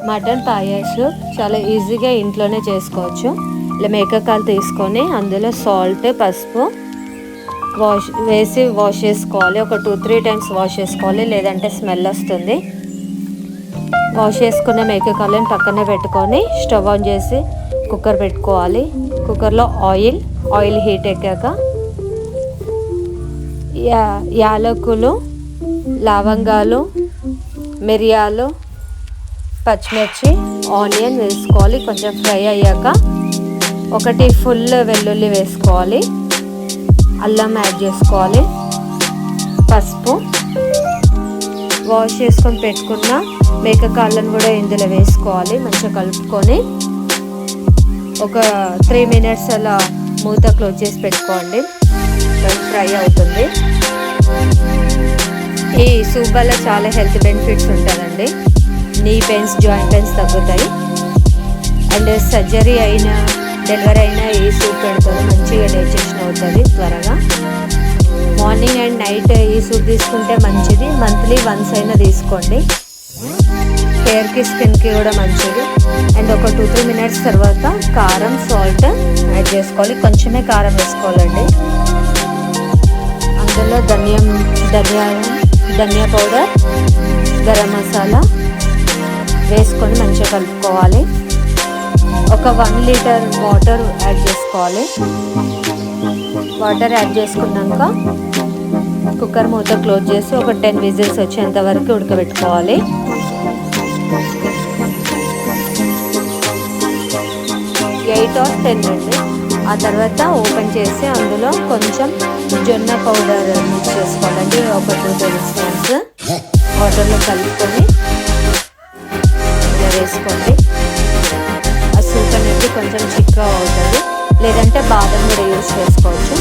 Mutton pious చాలా ఈజీగా ఇంట్లోనే చేసుకోవచ్చు. ఇలా మేకకాలు తీసుకొని అందులో సాల్ట్, పసుపు వేసి వాష్ చేసుకోవాలి. ఒక 2-3 టైమ్స్ వాష్ చేసుకోవాలి, లేదంటే స్మెల్ వస్తుంది. వాష్ చేసుకున్న మేకకాలను పక్కనే పెట్టుకొని స్టవ్ ఆన్ చేసి కుక్కర్ పెట్టుకోవాలి. కుక్కర్లో ఆయిల్ హీట్ ఎక్కాక యాలకులు, లవంగాలు, మిరియాలు, పచ్చిమిర్చి, ఆనియన్ వేసుకోవాలి. కొంచెం ఫ్రై అయ్యాక 1 ఫుల్ వెల్లుల్లి వేసుకోవాలి. అల్లం యాడ్ చేసుకోవాలి. పసుపు, వాష్ చేసుకొని పెట్టుకున్న మేకకాళ్ళను కూడా ఇందులో వేసుకోవాలి. మంచిగా కలుపుకొని ఒక 3 మినిట్స్ అలా మూత క్లోజ్ చేసి పెట్టుకోండి. ఫ్రై అవుతుంది. ఈ సూప్ వల్ల చాలా హెల్త్ బెనిఫిట్స్ ఉంటుందండి. నీ పెయిన్స్, జాయింట్ పెయిన్స్ తగ్గుతాయి. అండ్ సర్జరీ అయినా, డెలివరీ అయినా ఈ సూప్ పెడతారు. మంచిగా డైజెషన్ అవుతుంది త్వరగా. మార్నింగ్ అండ్ నైట్ ఈ సూప్ తీసుకుంటే మంచిది. మంత్లీ వన్స్ అయినా తీసుకోండి. హెయిర్కి, స్కిన్కి కూడా మంచిది. అండ్ ఒక 2-3 మినిట్స్ తర్వాత కారం, సాల్ట్ యాడ్ చేసుకోవాలి. కొంచెమే కారం వేసుకోవాలండి. అందులో ధనియా పౌడర్, గరం మసాలా వేసుకొని మంచిగా కలుపుకోవాలి. ఒక 1 లీటర్ వాటర్ యాడ్ చేసుకోవాలి. వాటర్ యాడ్ చేసుకున్నాక కుక్కర్ మూత క్లోజ్ చేసి ఒక 10 విజిల్స్ వచ్చేంత వరకు ఉడకబెట్టుకోవాలి. 8 or 10 అండి. ఆ తర్వాత ఓపెన్ చేసి అందులో కొంచెం జొన్న పౌడర్ మిక్స్ చేసుకోవాలండి. ఒక 2 టేబుల్ స్పూన్స్ వాటర్లో కలుపుకొని ఇలా వేసుకోండి. ఆ సూప్ అనేది కొంచెం చిక్కగా అవుతుంది. లేదంటే బాదం కూడా యూజ్ చేసుకోవచ్చు.